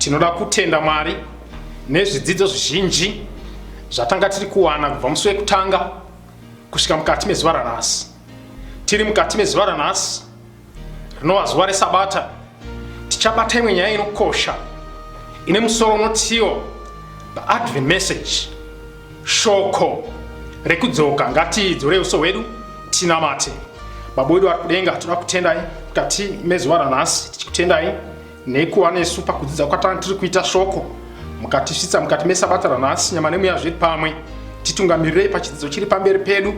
tinoda kutenda Mwari nezvidzidzo zvizhinji zvatanga tiri kuwana kubva musi wekutanga kusvika mukati mezuva ranhasi. Tiri mukati mezuva ranhasi rinova zuva reSabata, tichabata imwe nyaya inokosha ine musoro unotiwo the Advent message, shoko rekudzoka. Ngatidzore uso hwedu tinamate. Baba wedu vari kudenga, toda kutendai mukati mezuva ranhasi, tichikutendai nekuva nesu pakudzidza kwatanga tiri kuita shoko mukatisvitsa mukati meSabata ranhasi. Nyama nemweya zviri pamwe, titungamirirei pachidzidzo chiri pamberi pedu,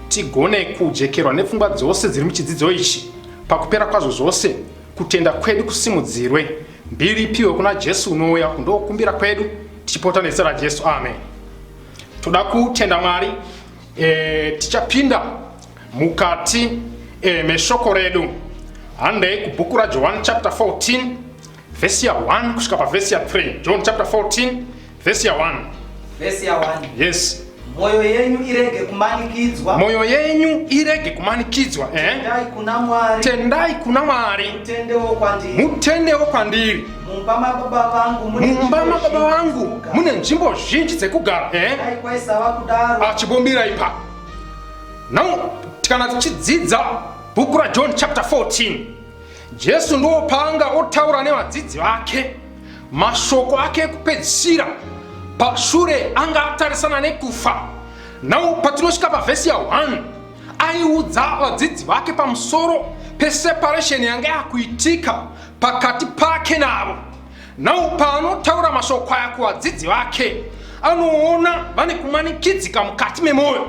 tigone kujekerwa nepfungwa dzose dziri muchidzidzo ichi. Pakupera kwazvo zvose, kutenda kwedu kusimudzirwe, mbiri ipiwe kuna Jesu unouya kundokumbira kwedu, tichipota nezita raJesu, amen. Toda kutenda Mwari. Tichapinda mukati meshoko redu handei kubhuku raJohn chapter 14 verse ya 1 kusvika pavhesi ya 3. John chapter 14 verse ya 1. Verse ya 1. Yes. Moyo yenyu irege kumanikidzwa. Moyo yenyu irege kumanikidzwa. Tendai kuna Mwari. Tendai kuna Mwari. Mutendewo kwandiri. Mumba mababa vangu mune nzvimbo zhinji dzekugara. Achibombira ipa. Now tikana tichidzidza bhuku raJohn chapter 14, Jesu ndopanga otaura nevadzidzi vake mashoko ake ekupedzisira pashure anga atarisana nekufa. Now patinosvika pavhesi ya 1, aiudza vadzidzi vake pamusoro peseparation yanga yakuitika pakati pake navo. Now paanotaura mashoko aya kuvadzidzi vake, anoona vane kumanikidzika mukati memwoyo.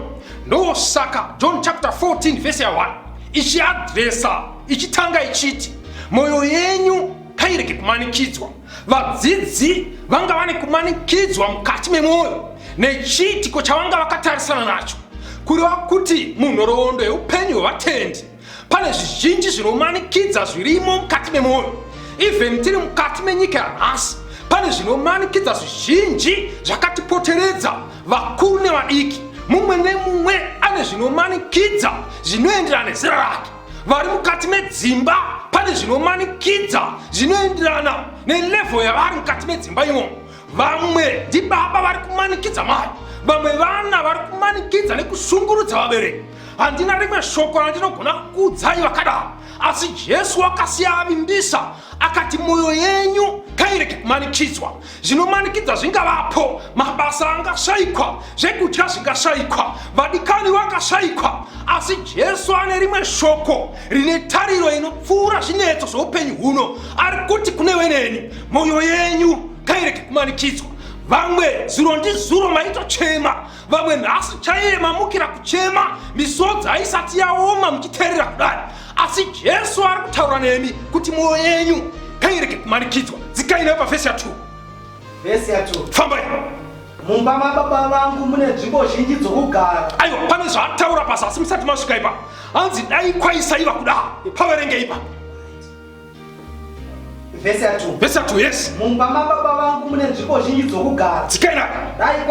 Ndosaka John chapter 14 verse ya 1 ichiadresa ichitanga ichiti moyo yenyu kairege kumanikidzwa. Vadzidzi vanga vane kumanikidzwa mukati memwoyo nechiitiko chavanga vakatarisana nacho, kureva kuti munhoroondo yeupenyu hwevatendi pane zvizhinji zvinomanikidza zvirimo mukati memwoyo. Even tiri mukati menyika yanhasi pane zvinomanikidza zvizhinji zvakatipoteredza, vakuru nevadiki. Mumwe nemumwe ane zvinomanikidza zvinoenderana nezera rake. Vari mukati medzimba pane zvinomanikidza zvinoenderana nelevel yavari mukati medzimba imomo. Vamwe ndibaba vari kumanikidza mai, vamwe vana vari kumanikidza nekusungurudza vabereki. Handina rimwe shoko randinogona kukuudzai vakadaro, asi Jesu akasiya avimbisa akati moyo yenyu kairege kumanikidzwa. Zvinomanikidza zvingavapo, mabasa angashayikwa, zvekudya zvingashayikwa, vadikani vakashayikwa, asi Jesu ane rimwe shoko rine tariro inopfuura zvinetso zveupenyu huno. Ari kuti kune weneni, moyo yenyu kairege kumanikidzwa. Vamwe zuro ndizuro maitochema, vamwe nhasi chaiye mamukira kuchema, misodzi haisati yaoma muchiteerera kudai. Asi Jesu ari kutaura nemi kuti moyo yenyu kairege kumanikidzwa. Dzikaina pavhesi ya 2. Verse ya 2. Fambai. Mumba mababa vangu mune nzvimbo zhinji dzokugara. Aiwa, pane zvaataura pazasi musati masvika ipa. Hanzi dai kwaisaiva kudai. Paverenge ipa. Verse ya 2. Verse ya 2, yes. Mumba mababa vangu mune nzvimbo zhinji dzokugara. Dzikaina. Dai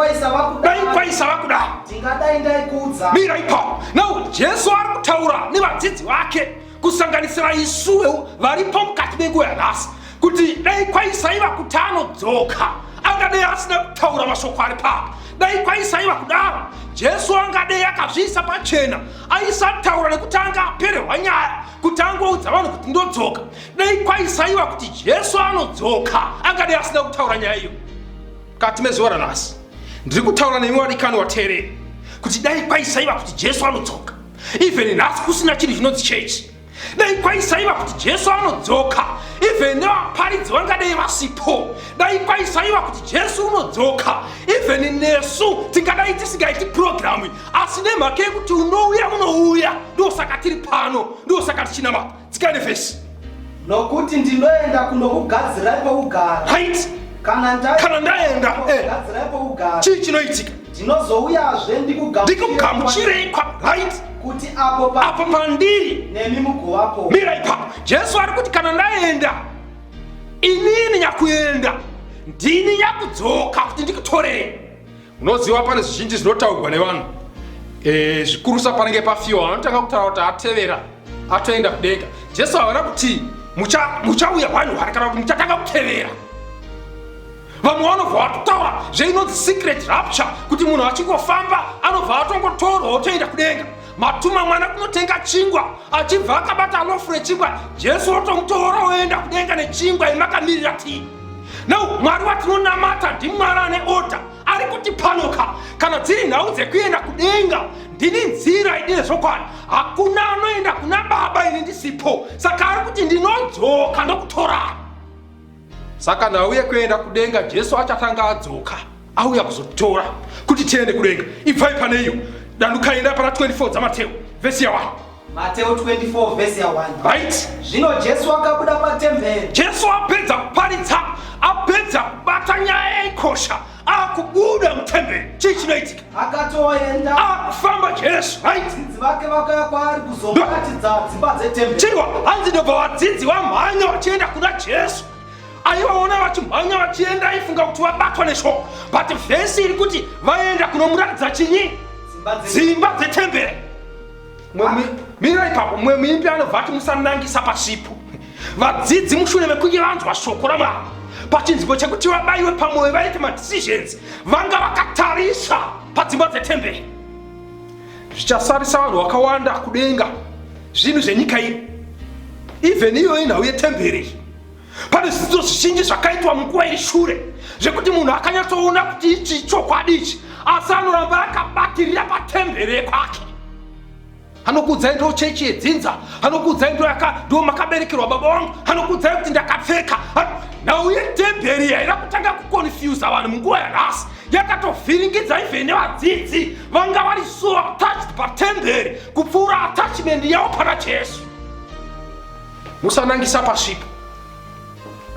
kwaisava kudai. Tingadai ndaikuudza. Mira ipa. Now Jesu ari kutaura nevadzidzi vake kusanganisira isuwe varipo mukati menguva yanhasi kuti dai kwaisaiva kuti anodzoka angadei asina kutaura mashoko ari papa. Dai kwaisaiva kudaro Jesu angadei akazviisa pachena, aisataura nekuti anga apererwa nyaya kuti angoudza vanhu kuti ndodzoka. Dai kwaisaiva kuti Jesu anodzoka angadei asina kutaura nyaya iyo. Mukati mezuva ranhasi ndiri kutaura nemi wadikani wateerera kuti dai kwaisaiva kuti Jesu anodzoka, even nhasi kusina chinhu chinonzi chechi. Dai kwaisaiva kuti Jesu anodzoka, even nevaparidzi vangadei vasipo. Dai kwaisaiva kuti Jesu unodzoka, even nesu tingadai tisingaiti programu, asi nemhaka yekuti unouya ndosaka tiri pano, ndosaka tichinamata. Dzikaine vhesi. Nokuti ndinoenda kundokugadzirai pokugara. Right. Kana ndaenda kugadzirai pokugara, chii chinoitika? Ndinozouyazve ndikugamuchirei right kuti apo pandiri nemi mugovapo. Mira ipapo Jesu ari kuti kana ndaenda inini nyakuenda, ndini nyakudzoka kuti ndikutorei. Unoziva pane zvizhinji zvinotaurwa nevanhu zvikurusa panenge pafiwa, vanotanga kutaura kuti atevera atoenda kudenga. Jesu havana kuti muchauya vanhu vari kana kuti muchatanga kutevera. vamwe vanobva vatotaura zveinonzi secret rapture, kuti munhu achingofamba anobva atongotorwa otoenda kudenga. Matuma mwana kunotenga chingwa, achibva akabata lofu rechingwa, Jesu otomutora oenda kudenga nechingwa imakamirira tii. Now Mwari watinonamata ndiMwari ane order, ari kuti panoka kana dziri nhau dzekuenda kudenga ndini nzira idine zvokwadi, hakuna anoenda kuna Baba ini ndisipo. Saka ari kuti ndinodzoka nokutora. Saka nhau yekuenda kudenga Jesu achatanga adzoka auya kuzotora kuti tiende kudenga. Ibvai pane iyo dandukaenda pana 24 dzaMateo vhesi ya 1. Mateo 24 vhesi ya 1. Right? Zvino Jesu akabuda patemberi. Jesu apedza kuparidza, apedza kubata nyaya yeikosha, akubuda mutemberi. Chii chinoitika? Akatoenda. Akufamba Jesu, right? Vadzidzi vake vakauya kwaari kuzomuratidza dzimba dzetemberi. Chiriwa, hanzi ndobva vadzidzi vamhanya vachienda kuna Jesu. Aivaona vachimhanya vachienda aifunga kuti vabatwa neshoko. But vhesi iri kuti vaenda kunomuratidza chinyi? Dzimba dzetemberi. Mira ipapo mumwe muimbi anobva ati musanangisa pasipo. Vadzidzi mushure mekunge vanzwa shoko raMwari, pachinzvimbo chekuti vabayiwe pamwoyo vaite madecisions, vanga vakatarisa padzimba dzetemberi. Zvichasarisa vanhu vakawanda kudenga zvinhu zvenyika ino. Even iyo inhau yetemberi. Pane zvidzidzo zvizhinji zvakaitwa munguva iri shure zvekuti munhu akanyatsoona kuti ichi chokwadi ichi, asi anoramba akabatirira patemberi yekwake. Hanokudzai ndo chechi yedzinza, hanokudzai ndo makaberekerwa baba wangu, hanokudzai kuti ndakapfeka. Nhau yetemberi yaida kutanga kukonfyuza vanhu munguva yanhasi, yakatovhiringidza even vadzidzi vanga vari so attached patemberi kupfuura attachment yavo pana Jesu. Musanangisa pasvipo.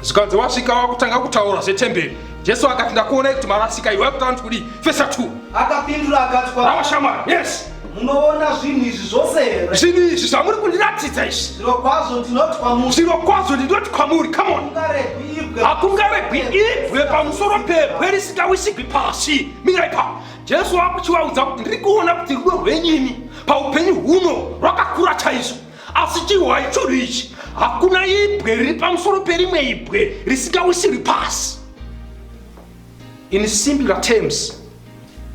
Zikanzi wasvika wakutanga kutaura zvetemberi, Jesu akati ndakuonai kuti marasika iwe kutaura kuti kudii? Vhesi 2. Akapindura akati kwavari, ravashamwari, yes, munoona zvinhu izvi zvose here? Zvinhu izvi zvamuri kundiratidza izvi, Zvirokwazvo ndinoti kwamuri, zvirokwazvo ndinoti kwamuri, come on, hakungaregwi ibwe pamusoro pebwe risingawisigwi pasi. Mira ipapo Jesu akuchivaudza kuti ndiri kuona kuti rudo rwenyimi paupenyu huno rwakakura chaizvo, asi chihwa ichoru ichi hakuna ibwe riri pamusoro perimwe ibwe risingawisirwi pasi. In simpler terms,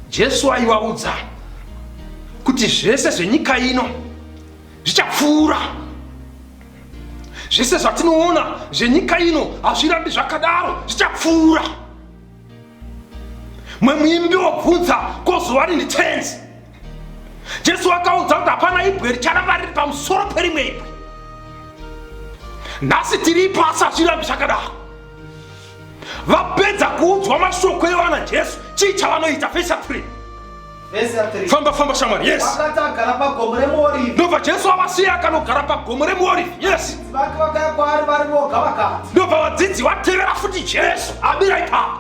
Jesu aivaudza kuti zvese zvenyika ino zvichapfuura. Zvese zvatinoona zvenyika ino hazvirambi zvakadaro, zvichapfuura. Mumwe muimbi wobvunza, ko zuva rini tenzi? Jesu akaudza kuti hapana ibwe richaramba riri pamusoro perimwe ibwe. Nhasi tiri pasi hazvirambi zvakadaro. Vapedza kuudzwa mashoko evana Jesu, chii chavanoita? Vhesi 3. Famba shamwari, yes. Vakati agara pagomo remuorivhi, ndobva Jesu avasiya akanogara pagomo remuorivhi, yes. vake vakauya kwaari vari voga vakati, ndobva vadzidzi vatevera futi Jesu abira ipapo.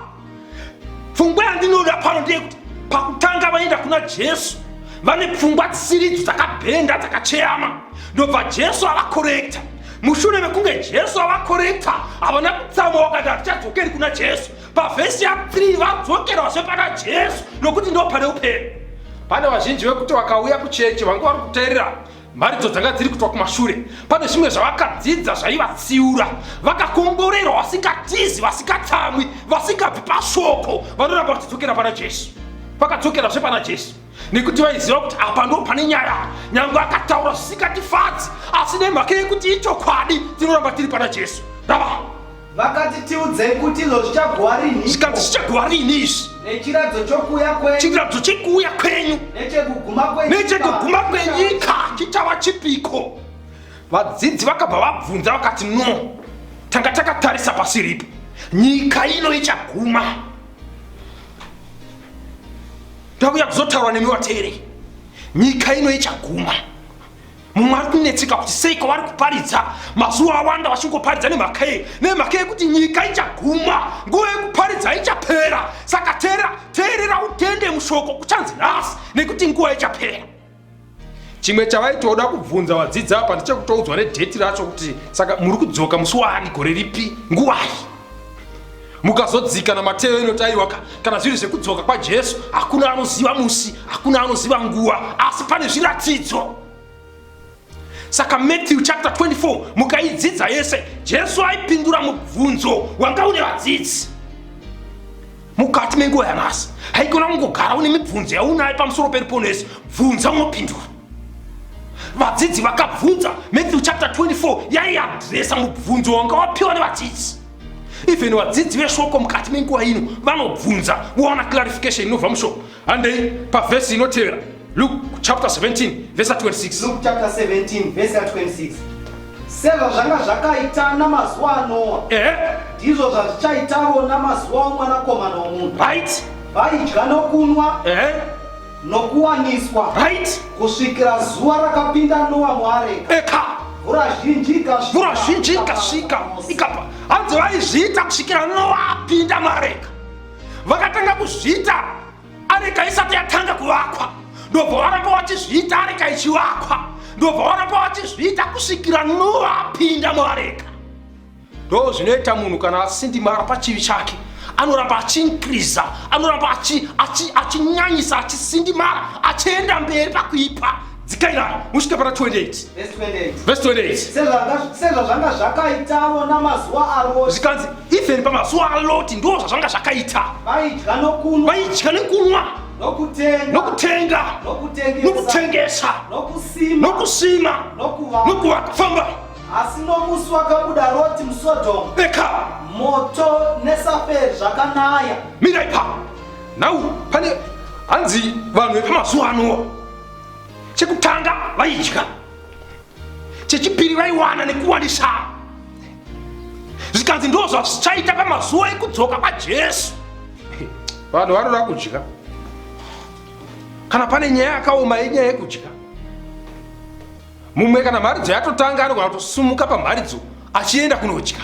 Pfungwa yandinoda pano ndeyekuti pakutanga vaenda kuna Jesu vane pfungwa dzisiridzo dzakabhenda dzakacheyama. Ndobva Jesu avakorekta. Mushure mekunge Jesu avakorekta, havana kutsamwa vakati hatichadzokeri kuna Jesu. Pavhesi ya 3 vadzokerazve pana Jesu nokuti ndo pane upenyu. Pane vazhinji vekuti vakauya kuchechi vanga vari kuteerera mharidzo dzanga dziri kutwa kumashure, pane zvimwe zvavakadzidza zvaivatsiura, vakakomborerwa vasingatizi, vasingatsamwi, vasingabvi pashoko, vanoramba vachidzokera pana Jesu. Vakadzokerazve pana Jesu nekuti vaiziva kuti apa ndo pane nyaya, nyangwe akataura zvisingatifadzi, asi nemhaka yekuti ichokwadi tinoramba tiri pana Jesu. Rava vakati tiudzei kuti izvo zvichagwa rini? Zvikanzi zvichagwa rini izvi? Nechiratidzo chokuuya kwenyu, chiratidzo chekuuya kwenyu, nechekuguma kwenyika chichava chipiko. Vadzidzi vakabva vabvunza vakati, no, tanga takatarisa pasi ripo, nyika ino ichaguma. Ndauya kuzotaura nemi vateereri, nyika ino ichaguma. Mumwe ari kunetseka kuti seiko vari kuparidza mazuva awanda vachingoparidza nemhaka yekuti nyika ichaguma, nguva yekuparidza ichapera. Saka teerera utende mushoko kuchanzi nhasi nekuti nguva ichapera. Chimwe chavaitoda kubvunza vadzidzi apa ndechekutoudzwa nedheti racho kuti saka muri kudzoka musi wani, gore ripi, nguwai. Mukazodzika naMateo inotaiwa kana zviri zvekudzoka kwaJesu, hakuna anoziva musi, hakuna anoziva nguva, asi pane zviratidzo. Saka Matthew chapter 24 mukaidzidza yese, Jesu aipindura mubvunzo wanga une vadzidzi. mukati menguva yanhasi haikona kungogara une mibvunzo yaunayo pamusoro periponesi. Bvunza unopindura. Vadzidzi vakabvunza. Matthew chapter 24 yaiadhiresa mubvunzo wanga wapiwa nevadzidzi. Even vadzidzi veshoko mukati menguva ino vanobvunza waona clarification inobva mushoko. Handei pavhesi inotevera Luke chapter 17 verse 26. Luke chapter 17 verse 26. Sezvo zvanga zvakaita namazuva aNoa, ndizvo zvazvichaitawo namazuva omwanakomana womunhu. Right? Vaidya nokunwa nokuwaniswa kusvikira zuva rakapinda Noa muareka. Mvura zhinji ikasvika ikapa. Hanzi vaizviita kusvikira Noa apinda muareka. Vakatanga kuzviita areka isati yatanga kuvakwa. Ndobva varamba vachizviita areka ichivakwa. Ndobva varamba vachizviita kusvikira Noa apinda muareka. Ndo zvinoita munhu kana asindimara pachivi chake. Anoramba achiinkriza, anoramba achinyanyisa, achisindimara, achienda mberi pakuipa. Dzikaira musvike pana 28. Verse 28. Sezvo zvanga zvakaitawo namazuva aLoti. Zvikanzi even pamazuva aLoti ndo zvazvanga zvakaita. Vaidya nokunwa, nokutenga, nokutengesa, nokusima, nokuvaka. Famba. Asi nomusi wakabuda Loti muSodhomu, moto nesafuri zvakanaya. Mira ipa. Now pane hanzi vanhu vepamazuva aNoa. Chekutanga vaidya. Chechipiri vaiwana nekuwanisa. Zvikanzi ndo zvazvichaita pamazuva ekudzoka kwaJesu. Vanhu vanoda kudya. Kana pane nyaya yakaoma yenyaya yekudya, mumwe kana mharidzo yatotanga anogona kutosumuka pamharidzo achienda kunodya.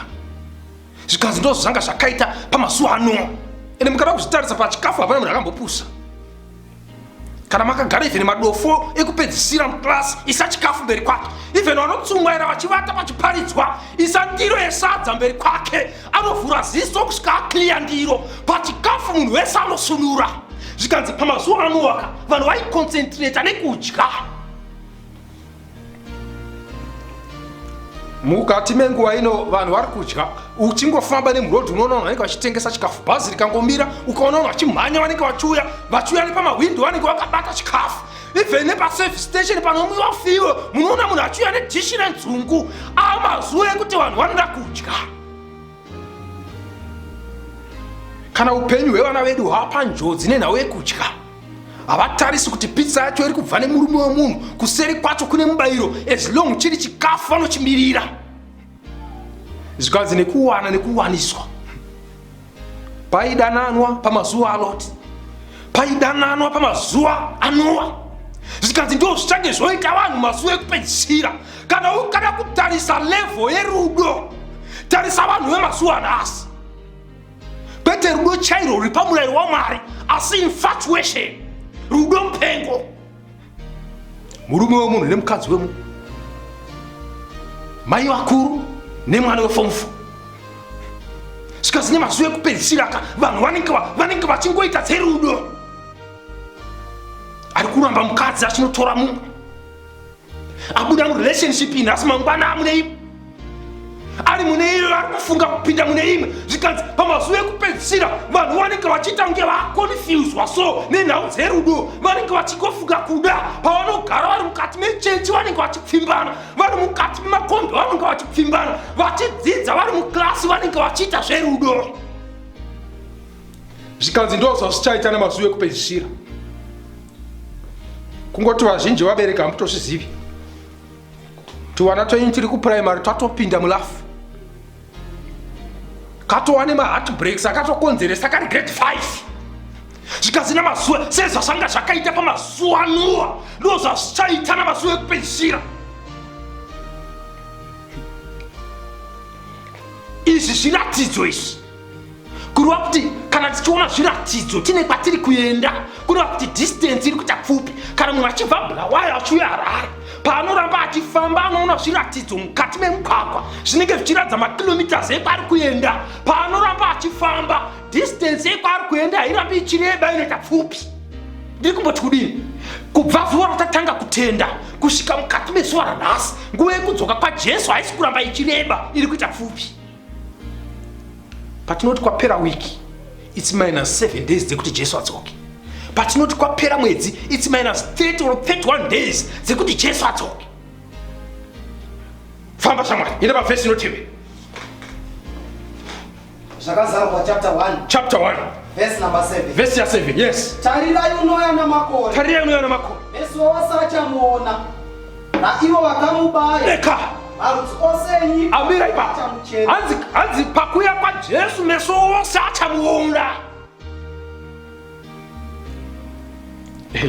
Zvikanzi ndo zvanga zvakaita pamazuva aNoa. Ende mukada kuzvitarisa pachikafu hapana munhu akambopusa. Kana makagara even madofo ekupedzisira muklasi isa chikafu mberi kwake. Even vanotsumwaira vachivata pachiparidzwa isa ndiro yesadza mberi kwake. Anovhura ziso kusvika akliya ndiro. Pachikafu munhu wese anosunura. Zvikanzi pamazuva aNoa vanhu vaikonsentrata nekudya. Mukati menguva ino vanhu vari kudya. Uchingofamba nemurodhi unoona vanhu vanenge vachitengesa chikafu. Bhazi rikangombira ukaona vanhu vachimhanya vanenge vachiuya nepamahwindo vanenge vakabata chikafu. Even nepaservice station panomwiwa fiwe munoona munhu achiuya nedhishi renzungu. Amazuva ekuti vanhu vanoda kudya. Kana upenyu hwevana vedu hwapanjodzi nenhau yekudya, havatarisi kuti pizza yacho iri kubva nemurume wemunhu, kuseri kwacho kune mubayiro. As long chiri chikafu vanochimirira. Zvikanzi nekuwana nekuwaniswa. Paidananwa pamazuva aLoti, paidananwa pamazuva aNoa. Zvikanzi ndo zvichange zvoita vanhu mazuva ekupedzisira. Kana ukada kutarisa level yerudo, tarisa vanhu vemazuva anhasi. Kwete rudo chairo ruri pamurayiro waMwari, asi infatuation, rudo mupengo. Murume wemunhu nemukadzi wemunhu, mai vakuru nemwana weform 4. Zvikanzi nemazuva ekupedzisira vanhu vanenge vachingoita dzerudo. Ari kuramba mukadzi achinotora mumwe, abuda murelationship ino asi mangwana amune imwe, ari mune iyo ari kufunga kupinda mune imwe. Zvikanzi pamazuva ekupedzisira vanhu vanenge vachiita kunge vakonfuswa so nenhau dzerudo. Vanenge vachingofunga kuda pavanogara vari mukati mechechi vanenge vachipfimbana, vari mukati memakombi vanenge vachipfimbana, vachidzidza vari muklasi vanenge vachiita zverudo. Zvikanzi ndo zvazvichaita nemazuva ekupedzisira. Kungoti vazhinji vabereka hamutozvizivi. Tuvana twenyu tiri kupuraimari twatopinda mulafu. Katowa nemaheartbreaks akatokonzeresa kari grade 5. Zvikanzi namazuva sezvazvanga zvakaita pamazuva aNoa ndo zvazvichaita namazuva ekupedzisira. Izvi zviratidzo izvi kureva kuti kana tichiona zviratidzo tine kwatiri kuenda, kureva kuti distance iri kuita pfupi. Kana munhu achibva Bulawayo achiuya Harare, paanoramba achifamba anoona zviratidzo mukati memugwagwa zvinenge zvichiratidza makilometers ekwaari kuenda. Paanoramba achifamba distance ekwaari kuenda hairambi ichireba, inoita pfupi. Ndiri kumboti kudini? Kubva zuva ratatanga kutenda kusvika mukati mezuva ranhasi, nguva yekudzoka kwaJesu haisi kuramba ichireba, iri kuita pfupi. Patinoti kwapera wiki it's minus 7 days dzekuti Jesu adzoke. Patinoti kwapera mwedzi, it's minus 30 or 31 days dzekuti Jesu adzoke. Famba shamwari, ine pavhesi inotevera. Zvakazarwa chapter 1. Chapter 1. Verse number 7. Verse 7, yes. Tarirai unouya namakore. Tarirai unouya namakore. Meso ose achamuona. Naivo vakamubaya. Eka. Marudzi ose enyika amira ipapo. Hanzi pakuya kwaJesu meso ose achamuona.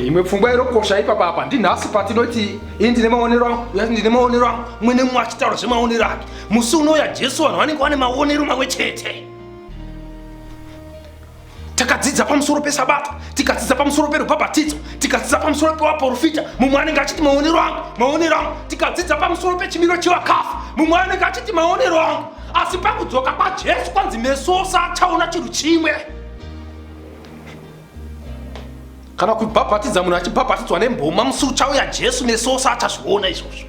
Imwe pfungwa inokosha ipapa apa ndinhasi patinoti ndine maonero angu mwene mumwe achitaura zvemaonero ake. Musi unouya Jesu vanhu vanenge vane maonero mamwe chete. Takadzidza pamusoro pesabata, tikadzidza pamusoro perubhabhatidzo, tikadzidza pamusoro pevaprofita, mumwe anenge achiti maonero angu. Tikadzidza pamusoro pechimiro chevakafa, mumwe anenge achiti maonero angu. Asi pakudzoka kwaJesu kwanzi meso ose achaona chinhu chimwe. Kana kubhabhatidza munhu achibhabhatidzwa nemboma, musi uchauya Jesu meso ose achazviona izvozvo.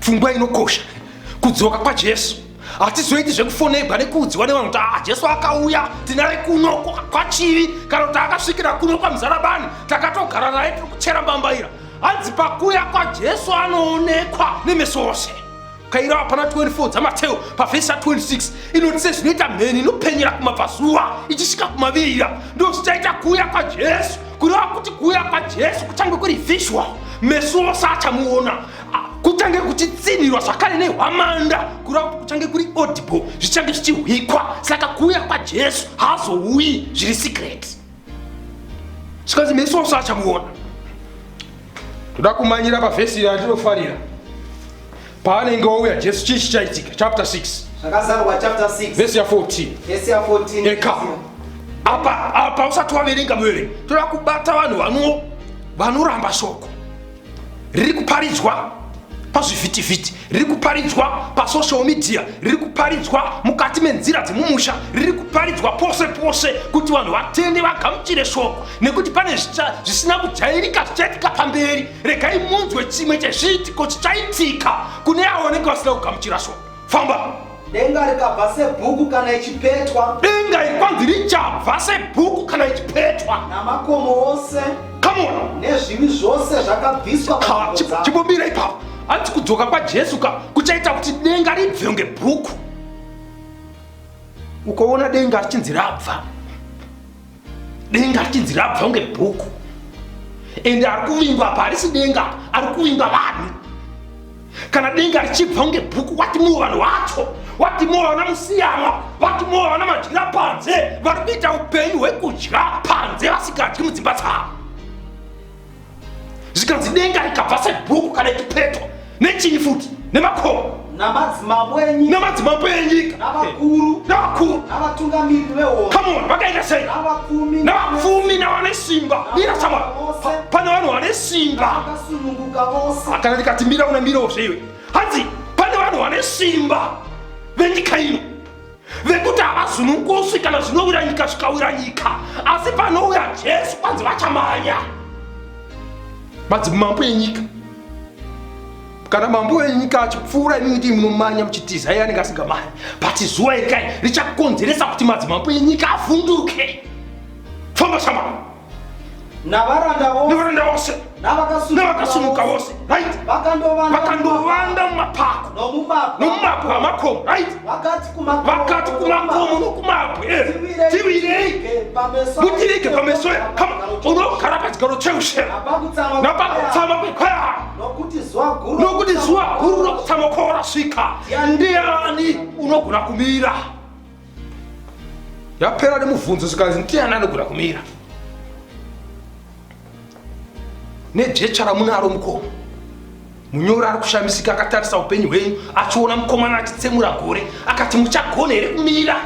Pfungwa inokosha kudzoka kwaJesu. Hatizoiti zvekufonebwa nekuudziwa nevanhu kuti Jesu akauya tinare kuno kwachivi, kana kuti akasvikira kuno kwamuzarabani takatogara naye tiri kuchera mbambaira. Hanzi pakuya kwaJesu anoonekwa nemeso ose. Kaira pana 24 dzaMateo pavhesi 26 inoti sezvinoita mheni inopenyera kumabvazuva ichisvika kumavirira, ndo zvichaita kuuya kwaJesu. Kureva kuti kuuya kwaJesu kuchange kuri visual, meso ose achamuona. Kuchange kuchitsinirwa zvakare nehwamanda, kureva kuti kuchange kuri audible, zvichange zvichihwikwa. Saka kuuya kwaJesu haazouyi zviri secret, zvikanzi meso ose achamuona. Toda kumanyira pavhesi yatinofarira. Paanenge wauya Jesu chii chichaitika? Chapter 6. Zvakazarwa chapter 6. Verse 14. Verse 14. Eka. Apa usati waverenga muverengi. Toda kubata vanhu vanoramba shoko. Riri kuparidzwa pazvivhitivhiti, riri kuparidzwa pasocial media, riri kuparidzwa mukati menzira dzemumusha, riri kuparidzwa pose pose kuti vanhu vatende vagamuchire shoko. Nekuti pane zvisina kujairika zvichaitika pamberi. Regai munzwe chimwe chezviitiko chichaitika kune avo vanenge vasina kugamuchira shoko. Famba. Denga rikabva sebhuku kana ichipetwa. Denga iri kwanzi richabva sebhuku kana ichipetwa. Namakomo ose. Come on. Nezvivi zvose zvakabviswa panzvimbo dzavo. Chimbobira ipapo. Hanzi kudzoka kwaJesu kuchaita kuti denga ribve kunge bhuku. Ukaona denga richinzi rabva, denga richinzi rabva kunge bhuku, ende ari kuvingwa apa harisi denga, ari kuvingwa vanhu. Kana denga richibva kunge bhuku, watimowo vanhu vacho, watimowo vana musiyanwa, watimowo vana madyira panze, vari kuita upenyu hwekudya panze vasingadyi mudzimba dzavo. Zvikanzi denga rikabva sebhuku kana ichipetwa, nechini futi? Nemakomo, namadzimambo enyika, navakuru, navatungamiri vehondo. Come on, vakaita sei? Navapfumi navane simba. Mira sama, pane vanhu vane simba. Vakasununguka vose. Kana ndikati mira unamirawo zveiwe. Hanzi pane vanhu vane simba venyika ino, vekuti havazununguswi kana zvinowira nyika zvikawira nyika, asi panouya Jesu kwanzi vachamanya. Madzimambo enyika. Kana mambo enyika achipfuura imi kuti munomanya muchitiza iye anenge asingamanya, but zuva irikai richakonzeresa kuti madzimambo enyika avhunduke. Famba shama. Navaranda vose navakasununguka vose, right? Vakandovanda mumapako nomumabwe amakomo, right? Vakati kumakomo nokumabwe, tivirei mutirike pameso edu. Unogara pachigaro cheushera napakutsamwa kwekwaya, nokuti zuva guru rokutsamwa kworasvika. Ndiani unogona kumira? Yapera nemubvunzo zvikanzi ndiani anogona kumira? Nejecha ramunaro mukomo. Munyori ari kushamisika akatarisa upenyu hwenyu, achiona mukomana achitsemura gore, akati muchagona here kumira?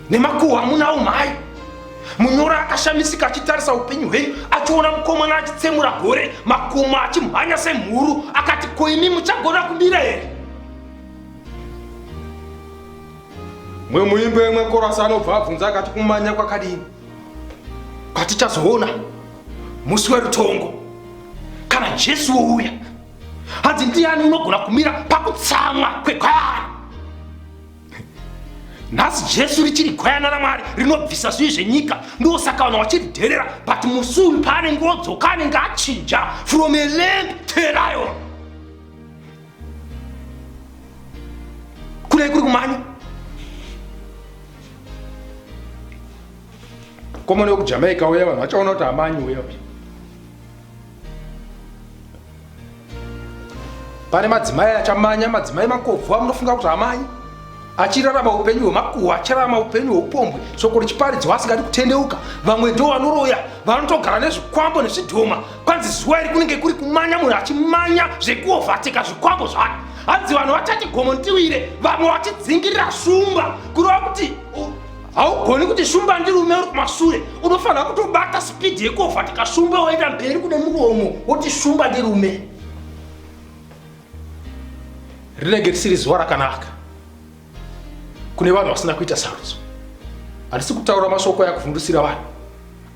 Nemakuhwa amunawo mhai. Munyori akashamisika achitarisa upenyu hwenyu, achiona mukomana achitsemura gore, makomo achimhanya semhuru, akati ko imi muchagona kumira here? Mwe muimbi wemwe korasi anobva abvunza akati kumanya kwakadini? Kwatichazoona musi werutongo kana Jesu wouya. Hanzi ndiani unogona kumira pakutsamwa kwekwaya? nhasi Jesu richiri gwayana raMwari rinobvisa zvivi zvenyika. Ndosaka vanhu vachiridherera, but mushure paanenge odzoka anenge achinja from a lamb to a lion. Kudai kuri kumanya. Komone wekuJamaica uya vanhu vachaona kuti hamanyi uya. Pane madzimai achamanya, madzimai makobvu amunofunga kuti hamanyi. Achirarama upenyu hwemakuhwa, achirarama upenyu hweupombwe, shoko richiparidzwa asingadi kutendeuka. Vamwe ndo vanoroya, vanotogara nezvikwambo nezvidhoma. Kwanzi zuva iri kunenge kuri kumanya, munhu achimanya zvekuovhateka zvikwambo zvake. Hanzi vanhu vachati gomontiwire, vamwe vachidzingirira shumba, kureva kuti haugoni kuti shumba ndirume uri kumashure. Unofanira kutobata spidi yekuovhateka shumba woenda mberi kune muromo woti shumba ndirume. Rinenge risiri zuva rakanaka kune vanhu vasina kuita sarudzo. Handisi kutaura mashoko yakuvhundusira vanhu,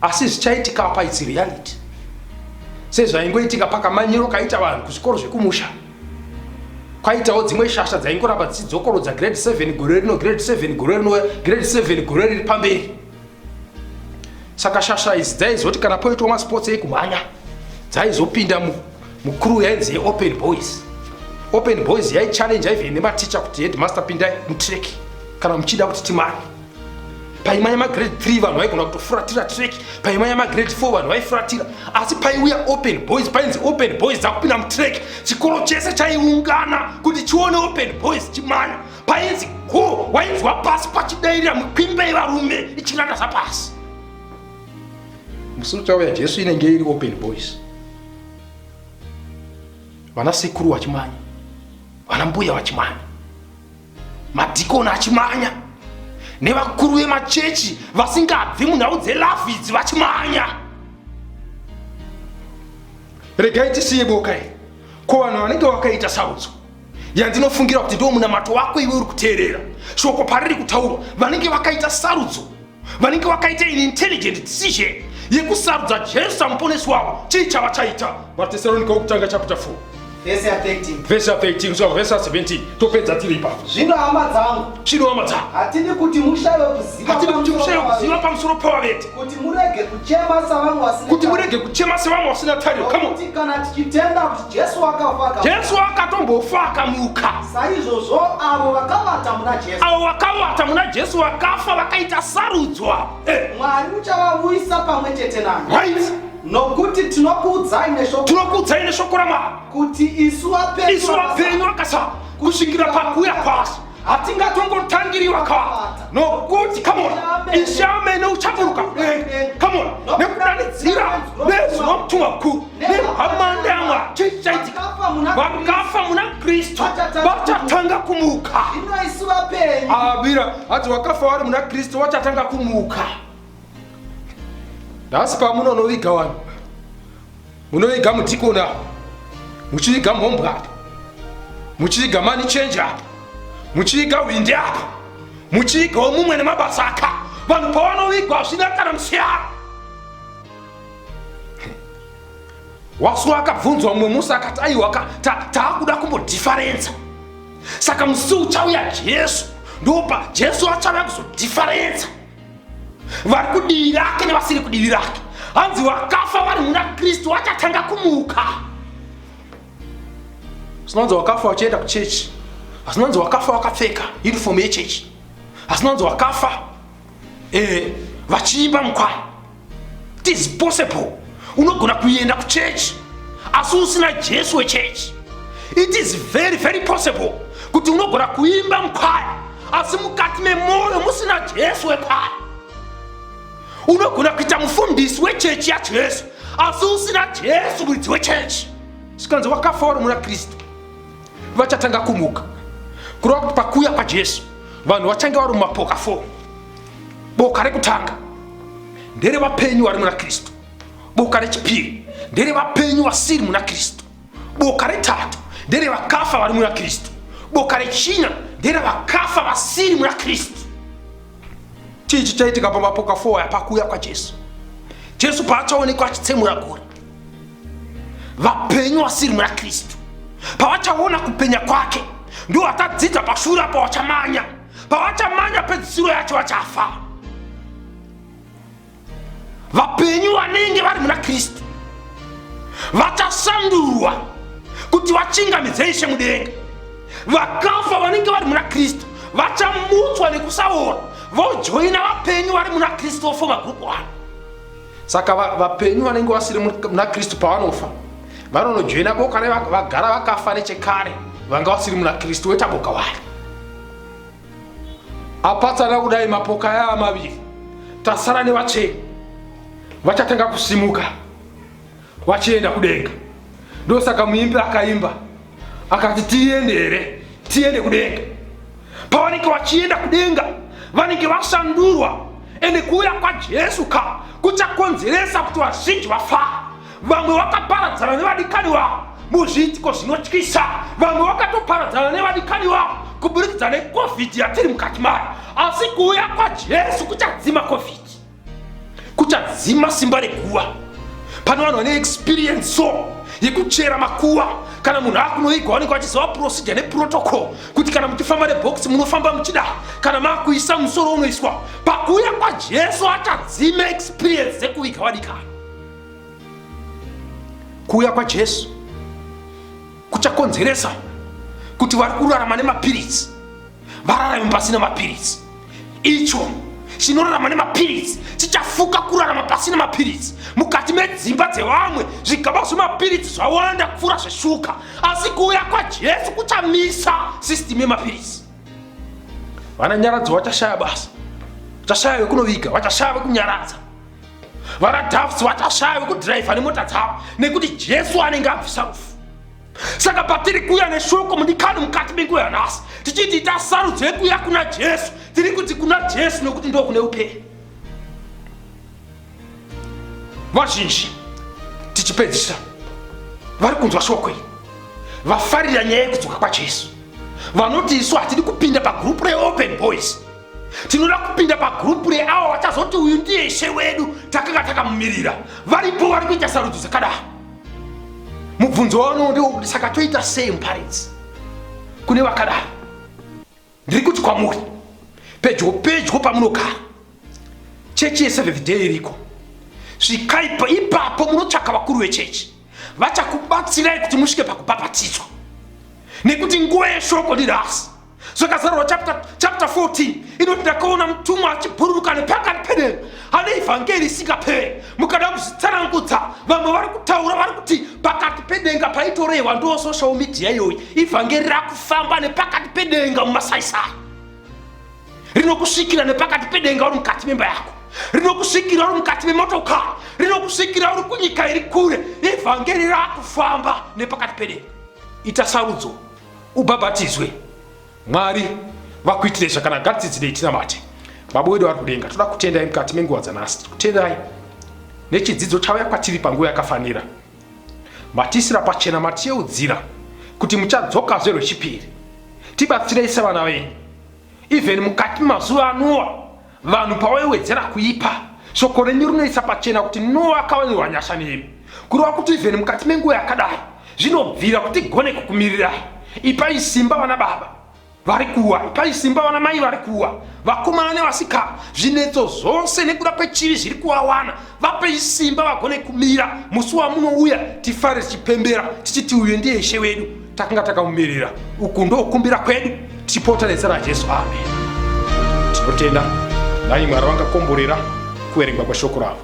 asi zvichaitika apa it's reality. Sezvaingoitika pakamanyiro kaita vanhu kuzvikoro zvekumusha. Kwaitawo dzimwe shasha dzaingoramba dzichidzokorodza grade 7 gore rino, grade 7 gore rino, grade 7 gore riri pamberi. Saka shasha idzi dzaizoti kana poitwa masports ekumhanya dzaizopinda mukuru yainzi open boys. Open boys yaichallenge even nematicha kuti headmaster pindai mutreki kana muchida kuti timanye. Paimanya magrade 3 vanhu vaigona kutofuratira treki, paimanya magrade 4 vanhu vaifuratira, asi paiuya open boys, painzi open boys dzakupinda mutreki, chikoro chese chaiungana kuti chione open boys chimanya. Painzi go wainzwa pasi pachidairira mukwimba yevarume ichinganda zapasi. Musoro chauya Jesu inenge iri open boys. Vana sekuru vachimanya, vana mbuya vachimanya, madhikoni achimanya, nevakuru vemachechi vasingabvi munhau dzelavhi idzi vachimanya. Regai tisiye boka iri. Ko vanhu vanenge vakaita sarudzo yandinofungira kuti ndo munamato wako iwe uri kuteerera, shoko pariri kutaurwa, vanenge vakaita sarudzo, vanenge vakaita an intelligent decision yekusarudza Jesu samuponesi wavo, chii chavachaita? Vatesalonika wokutanga chapter 4 verse 13. Verse 13 kusvika verse 17 topedza tiri ipapo. Zvino hama dzangu, Chino hama dzangu, hatidi kuti mushayiwe kuziva pamusoro pavavete, kuti murege kuchema savamwe vasina kuti murege kuchema sevamwe vasina tariro. kuti kana tichitenda kuti Jesu akafa Jesu akatombofa akamuka, saizvozvo avo vakavata muna Jesu, avo vakavata muna Jesu vakafa vakaita sarudzwa, Mwari uchavavuyisa pamwe chete nani. right? Nokuti tinokuudzai neshoko raMwari kuti isu vapenyu vakasa kusvikira pakuuya kwake hatingatongotangiriwa kwa, nokuti come on, ishame neuchaburuka, come on, nekudanidzira nezwi nomutumwa mukuru nehwamanda yaMwari, chii chaitika? Vakafa muna Kristu vachatanga kumuka. Zvino isu vapenyu, Avira hadzi vakafa vari muna Kristu vachatanga kumuka. Nhasi pamunonoviga vanhu, munoviga mudhikoni apa, muchiviga mhombwe apa, muchiviga money change apa, muchiviga windi apa, muchivigawo mumwe nemabasa aka, vanhu pavanovigwa hazvina kana musiyano. Wasuwa akabvunzwa mumwe musi akati aiwa taakuda kumbodhifarenza. Saka musi uchauya Jesu, ndopa Jesu achava kuzodhifarenza vari kudivi rake nevasiri kudivi rake. Hanzi vakafa vari muna Kristu vachatanga kumuka. Hasinanzi vakafa vachienda kuchechi, hasinanzi vakafa vakapfeka uniform yechechi, hasinanzi vakafa vachiimba mukwai. It is possible unogona kuenda kuchechi asi usina Jesu wechechi. It is very very possible kuti unogona kuimba mukwai asi mukati memwoyo musina Jesu wekwai. Unogona kuita mufundisi wechechi yaJesu asi usina Jesu muridzi wechechi. Sikanzi vakafa vari muna Kristu vachatanga kumuka, kureva kuti pakuuya kwaJesu vanhu vachange vari mumapoka 4. Boka rekutanga nderevapenyu vari muna Kristu, boka rechipiri nderevapenyu vasiri muna Kristu, boka retatu nderevakafa vari muna Kristu, boka rechina nderevakafa vasiri muna Kristu. Chii chichaitika pamapoka 4 aya pakuuya kwaJesu? Jesu paachaonekwa achitsemura gore, vapenyu vasiri muna Kristu pavachaona kupenya kwake ndo vatadzidza pashure apa vachamanya. pavachamanya pedzisiro yacho vachafa. Vapenyu vanenge vari muna Kristu vachasandurwa kuti vachingamidze Ishe mudenga. Vakafa vanenge vari muna Kristu vachamutswa nekusaona vojoina vapenyu vari muna Kristu vofoma group 1. Saka vapenyu vanenge vasiri muna Kristu pavanofa vanonojoina boka vagara vakafa nechekare vanga vasiri muna Kristu weta boka wari. Apatsana kudai mapoka aya maviri tasara nevachena vachatanga kusimuka vachienda kudenga. Ndosaka muimbi akaimba akati tiende kudenga. Pavanenge vachienda kudenga vanenge vasandurwa ende kuuya kwaJesu kuchakonzeresa kuti vazhinji vafa. Vamwe vakaparadzana nevadikani vavo muzviitiko zvinotyisa. Vamwe vakatoparadzana nevadikani vavo kuburikidza neCovid yatiri mukati mayo. Asi kuuya kwaJesu kuchadzima Covid, kuchadzima simba reguva. Pano vanhu vane experience yekuchera makuva. Kana munhu akunoigwa vanenge vachiziva procedure neprotocol kuti kana muchifamba nebhokisi munofamba muchida, kana makuisa musoro unoiswa. Pakuuya kwaJesu achadzime experience dzekuviga vadikani. Kuuya kwaJesu kuchakonzeresa kuti vari kurarama nemapiritsi vararame pasina mapiritsi. Icho chinorarama nemapiritsi chichafuka kurarama pasina mapiritsi. Mukati medzimba dzevamwe zvigaba zvemapiritsi zvawanda kupfuura zveshuka. Asi kuuya kwaJesu kuchamisa system yemapiritsi. Vananyaradzi vachashaya basa, vachashaya vekunoviga, vachashaya vekunyaradza. Varadhavsi vachashaya vekudhiraivha nemota dzavo nekuti Jesu anenge abvisa rufu. Saka patiri kuuya neshoko mudikani mukati menguva yanhasi tichiti tasarudze kuuya kuna Jesu, tiri kuti kuna Jesu nokuti ndo kune upenyu. Vazhinji tichipedzisa vari kunzwa shoko iri vafarira nyaya yekudzoka kwaJesu. Vanoti isu hatidi kupinda pagrupu reOpen Boys, tinoda kupinda pagrupu reavo vachazoti uyu ndiye Ishe wedu takanga takamumirira. Varipo vari kuita sarudzo dzakadaro. Mubvunzo wano ndio saka toita sei muparidzi kune vakadaro. Ndiri kuti kwamuri pedyo pamunogara chechi yeSeventh Day iriko. Zvikaipa ipapo munotsvaka vakuru vechechi vachakubatsirai kuti musvike pakubhabhatidzwa nekuti nguva yeshoko ndirasi. Zvakazarurwa chapter 14 inoti ndakaona mutumwa achibhururuka nepakati pedenga ane ivhangeri isingaperi. Mukada kuzvitsanangudza vamwe vari kutaura vari kuti pakati pedenga paitorehwa ndo social media iyoyi. Ivhangeri rakufamba nepakati pedenga mumasaisai, rinokusvikira nepakati pedenga uri mukati memba yako, rinokusvikira uri mukati memotokari, rinokusvikira uri kunyika iri kure. Ivhangeri rakufamba nepakati pedenga. Ita sarudzo ubhabhatizwe. Mwari vakuitire zvakanaka. Ngatidzidzirei tinamate. Baba wedu vari kudenga, toda kutendai mukati menguva dzanhasi. Kutendai nechidzidzo chauya kwatiri panguva yakafanira. Matisira pachena, matiyeudzira kuti muchadzokazve rwechipiri. Tibatsirei sevana venyu. Even mukati mazuva aNoa vanhu pavaiwedzera kuipa, shoko renyu rinoisa pachena kuti Noa akawanirwa nyasha nemi. Kureva kuti even mukati menguva yakadai zvinobvira kuti gone kukumirirai. Ipai simba vana baba vari kuwa, ipai simba vana mai vari kuwa, vakomana nevasikana, zvinetso zvose nekuda kwechivi zviri kuvawana. Vapei simba vagone kumira musi wamunouya tifare tichipembera tichiti uyu ndiye Ishe wedu takanga takamumirira. Uku ndokumbira kwedu tichipota nezita raJesu, amen. Tinotenda nai Mwari vangakomborera kuverengwa kweshoko ravo.